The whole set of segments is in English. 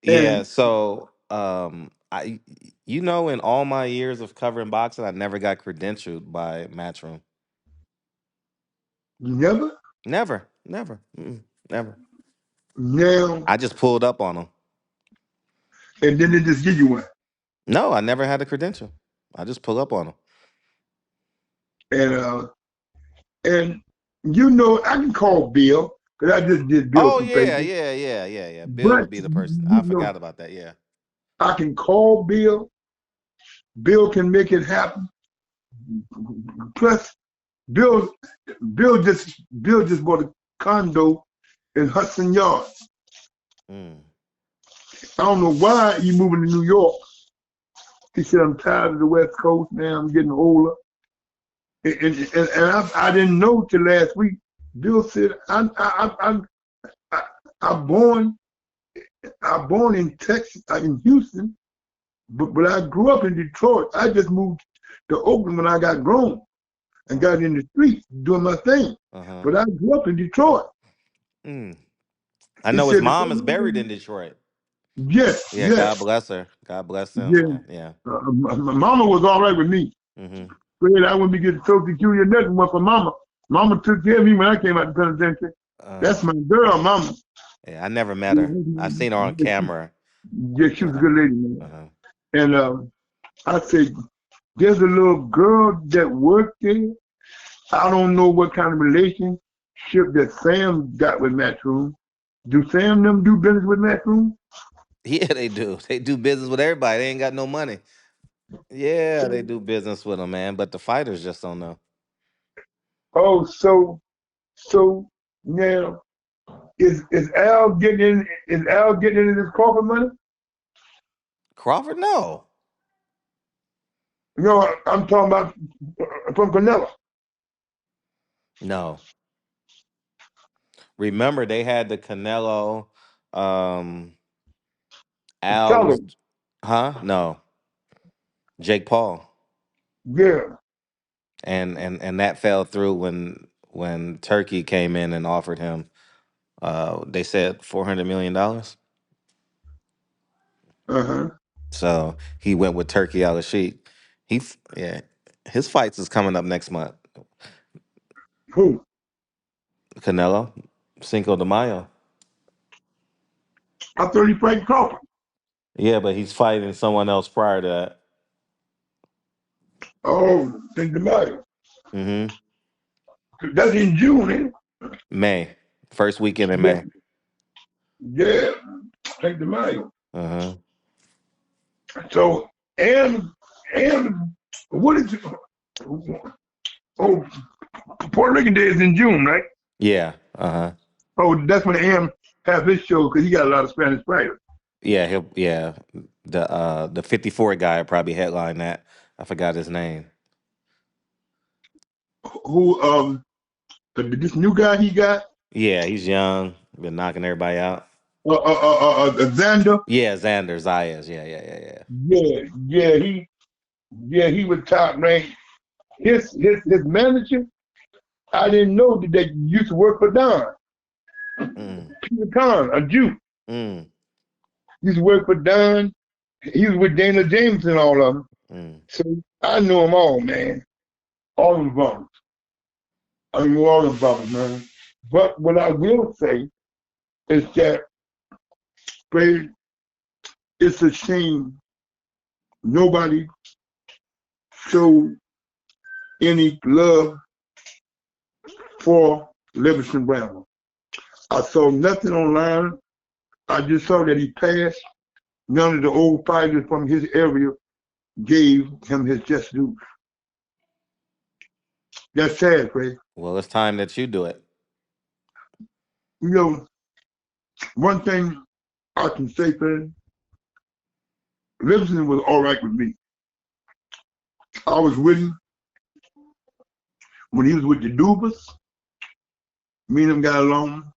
Yeah, And so in all my years of covering boxing, I never got credentialed by Matchroom. you never Never, never, never. now, I just pulled up on them. and then they just give you one. No, I never had a credential. I just pull up on them. And and I can call Bill because I just did Bill Oh some yeah, papers. yeah, yeah, yeah, yeah. Bill But would be the person. I forgot about that. Yeah. I can call Bill. Bill can make it happen. Plus, Bill Bill just bought a condo in Hudson Yards. Mm. I don't know why he moving to New York. He said, I'm tired of the West Coast, man. I'm getting older. And I didn't know till last week. Bill said, I, I'm born, I'm born in Texas, in Houston, but I grew up in Detroit. I just moved to Oakland when I got grown and Uh-huh. got in the streets doing my thing. Uh-huh. But I grew up in Detroit. Mm. I He know his said, mom is buried in Detroit. yes, Yeah, God yes, bless her. God bless them, yeah. man. Yeah. My mama was all right with me. Mm-hmm. Fred, I wouldn't be getting Social Security or nothing but for mama. Mama took care of me when I came out the penitentiary. Uh-huh. That's my girl, mama. Yeah, I never met her. I seen her on Yeah, camera. she You was a know. good lady, man. Uh-huh. And I said, there's a little girl that worked there. I don't know what kind of relationship that Sam got with Matchroom. Do Sam them do business with Matchroom? Yeah, they do. They do business with everybody. They ain't got no money. Yeah, they do business with them, man. But the fighters just don't know. Oh, so now is Al getting in his corporate money? Crawford, no. No, I'm talking about from Canelo. No. Remember, they had the Canelo. Um, Al Tell was, him. huh? No, Jake Paul, Yeah. and that fell through when Turkey came in and offered him. They said $400 million. Uh-huh. So he went with Turkey Al Sheik. Yeah, his fights is coming up next month. Who? Canelo, Cinco de Mayo. I thought he played Crawford. Yeah, but he's fighting someone else prior to that. Oh, in the matter. Hmm. That's in June, ain't it? May, first weekend in Yeah. May. Yeah. Take the matter. Uh-huh. So and and what is it? Oh, Puerto Rican Day is in June, right? Yeah. Uh-huh. Oh, that's when Am has his show because he got a lot of Spanish fighters. Yeah, the 54 guy probably headline that. I forgot his name. Who this new guy he got Yeah, he's young, been knocking everybody out. Xander. Yeah, Xander Zayas. Yeah, yeah, yeah, yeah. Yeah, he was top ranked. His manager, I didn't know that they used to work for Don. Mm, Peter Khan, a Jew, mm, used to work for Don. He was with Dana James and all of them. mm. So I know them all, man. All of them. I know all of them, man. But what I will say is that, babe, it's a shame nobody showed any love for Livingstone Bramble. I saw nothing online. I just saw that he passed. None of the old fighters from his area gave him his just due. That's sad, Craig. Well, it's time that you do it. You know, one thing I can say, Craig, Livingston was all right with me. I was with him when he was with the Dubas. Me and him got along.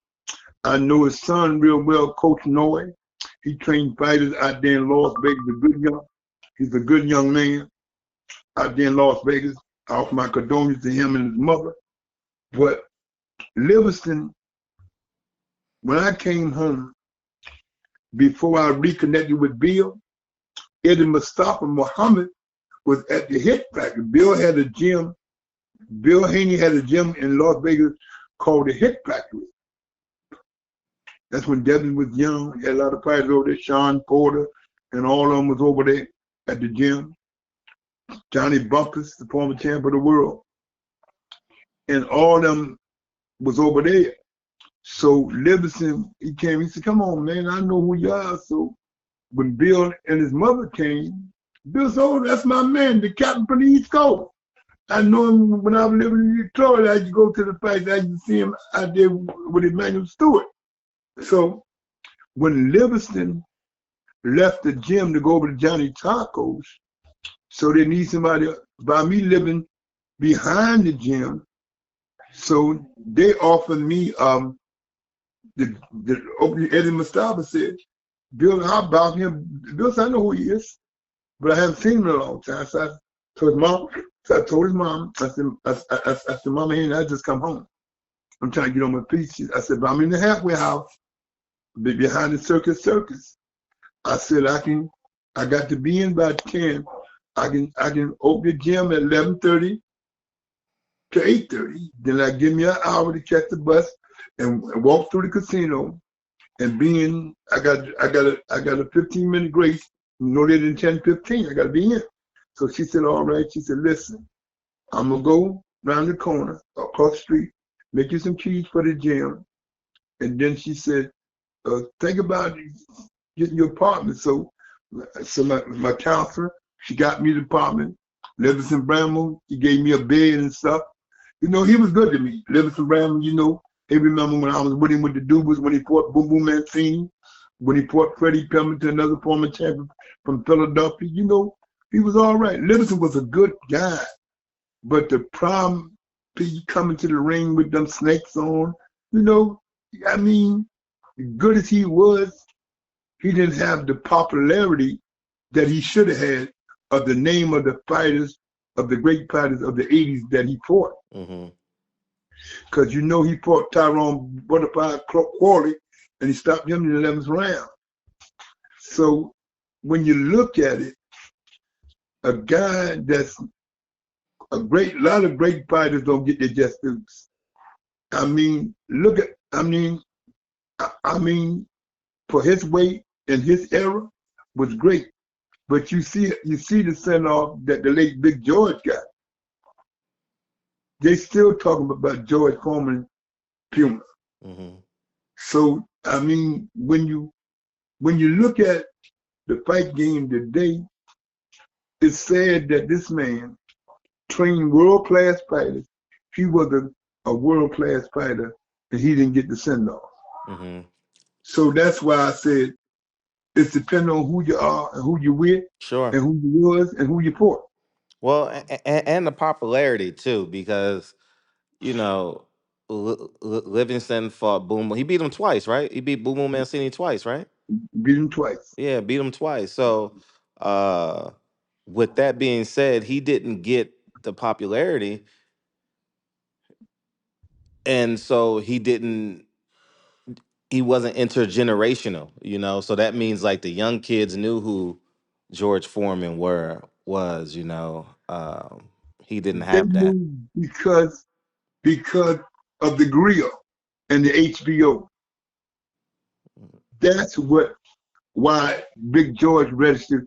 I know his son real well, Coach Noe. He trained fighters out there in Las Vegas. He's a good young man out there in Las Vegas. I offer my condolences to him and his mother. But Livingston, when I came home, before I reconnected with Bill, Eddie Mustafa Muhammad was at the Hit Factory. Bill had a gym. Bill Haney had a gym in Las Vegas called the Hit Factory. That's when Devin was young. He had a lot of fighters over there. Sean Porter and all of them was over there at the gym. Johnny Bumpus, the former champ of the world. And all of them was over there. So Livingstone, he came, he said, come on, man, I know who you are. So when Bill and his mother came, Bill said, oh, that's my man, the captain from the East Coast. I know him when I was living in Detroit. I used to go to the fight. I used to see him out there with Emmanuel Stewart. So when Livingstone left the gym to go over to Johnny Tacos, so they need somebody, by me living behind the gym, so they offered me, the opening. Eddie Mustafa said, Bill, how about him? Bill said, I know who he is, but I haven't seen him in a long time. So I told his mom, I said, Mama, I just come home. I'm trying to get on my feet. I said, but I'm in the halfway house, behind the circus. I said, I got to be in by 10. I can open the gym at 11:30 to 8:30. Then I give me an hour to catch the bus and walk through the casino. And I got a 15-minute grace, no later than 10:15. I got to be in. So she said, all right. She said, listen, I'm gonna go around the corner, across the street, make you some keys for the gym. And then she said, think about getting your apartment. So my counselor, she got me the apartment. Livingstone Bramble, he gave me a bed and stuff. You know, he was good to me. Livingstone Bramble, you know, he remember when I was with him with the Dubas, when he fought Boom Boom Mancini, when he fought Freddie Pemberton, another former champion from Philadelphia. You know, he was all right. Livingstone was a good guy. But the problem, he coming to the ring with them snakes on, you know, I mean, good as he was, he didn't have the popularity that he should have had of the name of the fighters, of the great fighters of the 80s that he fought. Mm-hmm. Because you know he fought Tyrone Butterfly Quarley, and he stopped him in the 11th round. So when you look at it, a guy that's a lot of great fighters don't get their just dues. I mean, for his weight and his era was great. But you see the send off that the late Big George got. They still talking about George Foreman Puma. Mm-hmm. So I mean, when you look at the fight game today, it's sad that this man trained world class fighters. He was a world class fighter, and he didn't get the send off. Mm-hmm. So that's why I said it's depending on who you are and who you with, Sure. and who you was and who you fought. Well, and the popularity too, because you know, Livingston fought Boom. He beat him twice, right? He beat Boom Boom Mancini twice, right? Beat him twice. Yeah, beat him twice. So, uh, with that being said, he didn't get the popularity, and so he wasn't intergenerational, you know. So that means like the young kids knew who George Foreman was, you know. He didn't They have that. moved because of the grill and the HBO. That's why Big George registered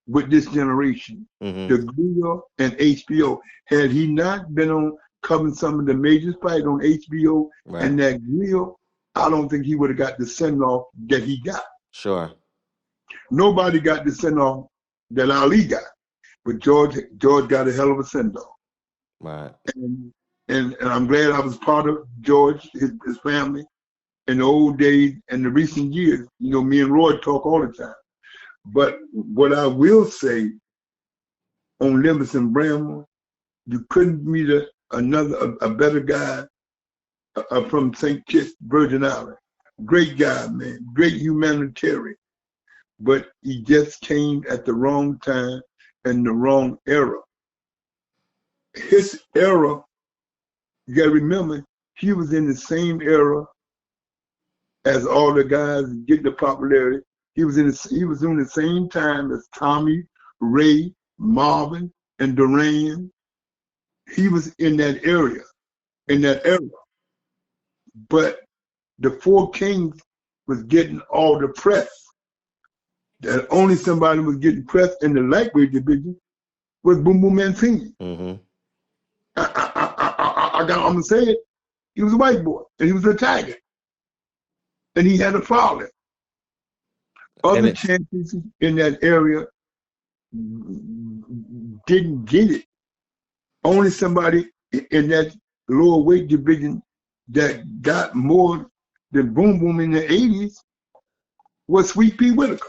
with this generation. Mm-hmm. The grill and HBO. Had he not been on covering some of the major fights on HBO Right. and that grill, I don't think he would have got the send off that he got. Sure. Nobody got the send off that Ali got, but George got a hell of a send off. Right. And I'm glad I was part of George, his family, in the old days and the recent years. You know, me and Roy talk all the time. But what I will say on Livingstone Bramble, you couldn't meet a better guy from St. Kitts, Virgin Island. Great guy, man. Great humanitarian. But he just came at the wrong time and the wrong era. His era, you got to remember, he was in the same era as all the guys getting the popularity. he was doing the same time as Tommy, Ray, Marvin, and Duran. He was in that area, in Mm-hmm. that era. But the Four Kings was getting all the press. That only somebody was getting press in the lightweight division was Boom Boom Mancini. Mm-hmm. I'm gonna say it. He was a white boy, and he was a tiger, and he had a father. And Other it, champions in that area didn't get it. Only somebody in that lower weight division that got more than Boom Boom in the 80s was Sweet Pea Whitaker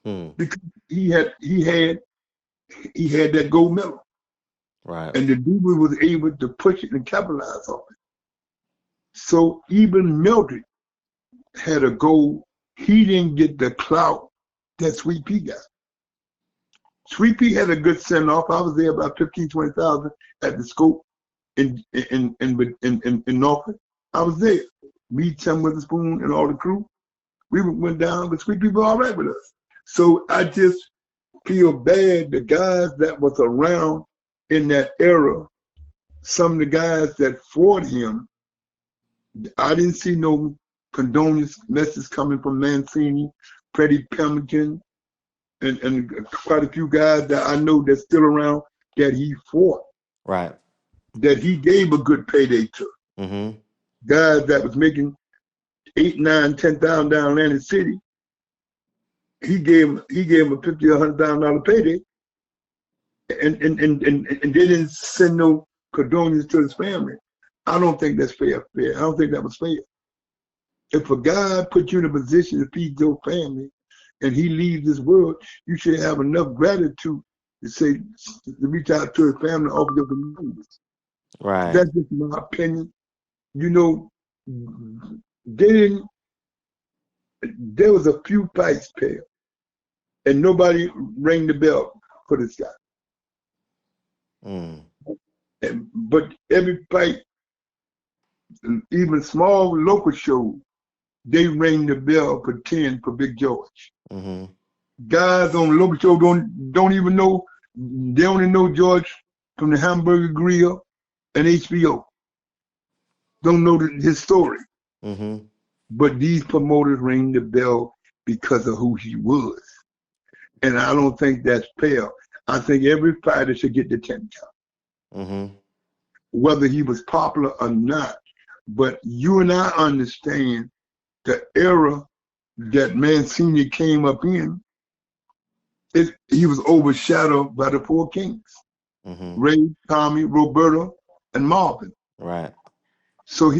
hmm, because he had that gold medal, right, and the dude was able to push it and capitalize on it. So even Mildred had a goal. He didn't get the clout that Sweet Pea got. Sweet Pea had a good send off. I was there about 15, 20,000 at the scope in Norfolk. I was there. Me, Tim Witherspoon, and all the crew. We went down, but Sweet Pea was all right with us. So I just feel bad the guys that was around in that era, some of the guys that fought him, I didn't see no condolence messages coming from Mancini, Freddie Pemberton, and quite a few guys that I know that's still around that he fought, right. that he gave a good payday to. Mm-hmm. Guys that was making 8, 9, 10,000 down in Atlantic City, he gave him a $50,000 or $100,000 payday, and they didn't send no condolences to his family. I don't think that's fair. I don't think that was fair. If a guy put you in a position to feed your family and he leaves this world, you should have enough gratitude to say to reach out to his family and offer them condolences. Right. That's just my opinion. You know, they didn't. There was a few fights paid, and nobody rang the bell for this guy. Mm. But every fight, even small local shows, they rang the bell for 10 for Big George. Mm-hmm. Guys on the local show don't even know. They only know George from the Hamburger Grill and HBO. Don't know his story. Mm-hmm. But these promoters ring the bell because of who he was. And I don't think that's fair. I think every fighter should get the 10 count, Mm-hmm. whether he was popular or not. But you and I understand the era that Mancini came up in, he was overshadowed by the Four Kings, Mm-hmm. Ray, Tommy, Roberto, and Marvin. Right. So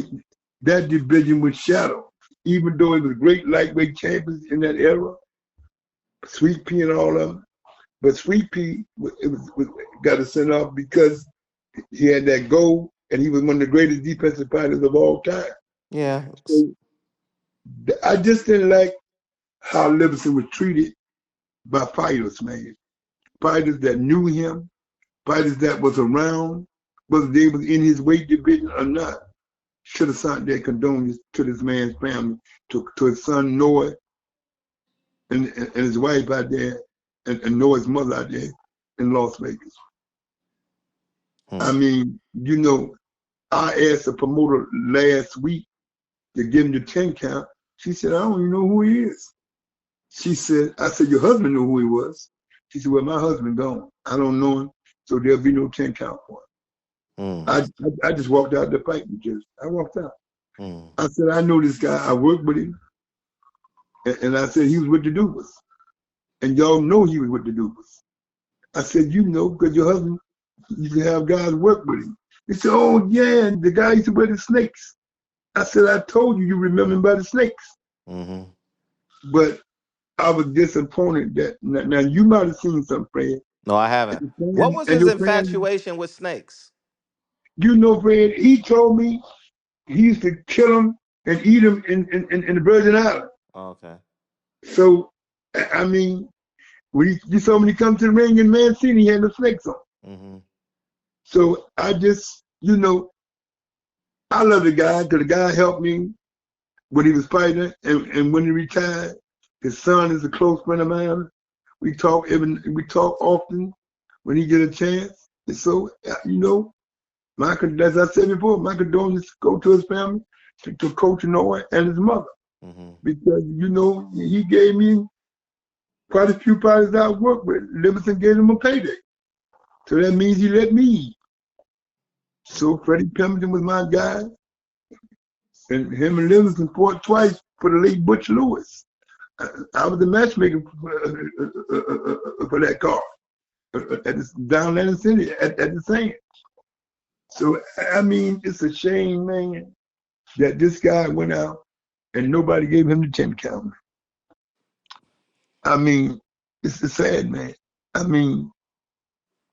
that division was shadowed. Even though it was great lightweight champions in that era, Sweet Pea and all of them. But Sweet Pea got a send off because he had that goal and he was one of the greatest defensive fighters of all time. Yeah. So I just didn't like how Livingston was treated by fighters, man. Fighters that knew him, fighters that was around, whether they was in his weight division or not, should have sent their condolences to this man's family, to his son Noah and his wife out there, and Noah's mother out there in Las Vegas. I Hmm. mean, I asked the promoter last week to give him the 10 count. She said, I don't even know who he is. I said, your husband knew who he was. She said, well, my husband gone. I don't know him, so there'll be no 10 count for him. Hmm. I just walked out the fight. I walked out. Hmm. I said, I know this guy. I worked with him. And I said, he was with the Dubas. And y'all know he was with the Dubas. I said, you know, because your husband used to have guys work with him. He said, oh, yeah, and the guy used to wear the snakes. I said, I told you, you remember him by the snakes. Mm-hmm. But I was disappointed that, now you might have seen some, Fred, No, I haven't. What was and his your friend, infatuation with snakes? Fred, he told me he used to kill them and eat them in the Virgin Islands. Oh, okay. So, I mean, you saw when he come to the ring in Mancini, he had the snakes on. Mm-hmm. So I just, I love the guy because the guy helped me when he was fighting and when he retired. His son is a close friend of mine. We talk often when he get a chance. And so as I said before, my condolences go to his family, to Coach Noah and his mother, Mm-hmm. because he gave me quite a few parties I worked with. Livingston gave him a payday, so that means he let me eat. So Freddie Pemberton was my guy, and him and Livingston fought twice for the late Butch Lewis. I was the matchmaker for that car down Atlantic City at the same. So I mean, it's a shame, man, that this guy went out and nobody gave him the 10 count. I mean, it's sad, man. I mean,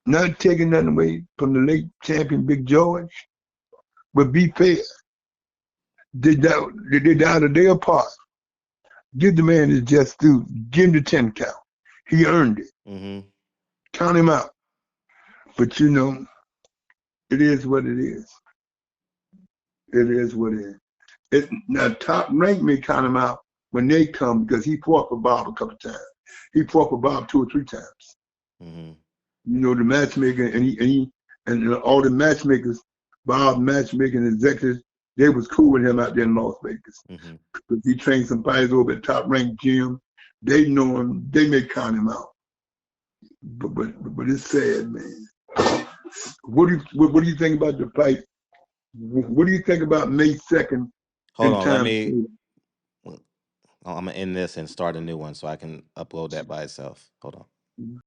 not taking nothing away from the late champion Big George, but be fair. They died a day apart. Give the man his just due. Give him the 10 count. He earned it. Mm-hmm. Count him out. But it is what it is. It is what it is. Now, Top Rank may count him out when they come, because he fought for Bob a couple of times. He fought for Bob 2 or 3 times. Mm-hmm. The matchmaker, and all the matchmakers, Bob matchmaking executives, they was cool with him out there in Las Vegas. Mm-hmm. Because he trained some fighters over at Top Rank Gym. They know him. They may count him out. But it's sad, man. What do you think about the fight? What do you think about May 2nd Hold in on, let Times me. Square? I'm gonna end this and start a new one so I can upload that by itself. Hold on.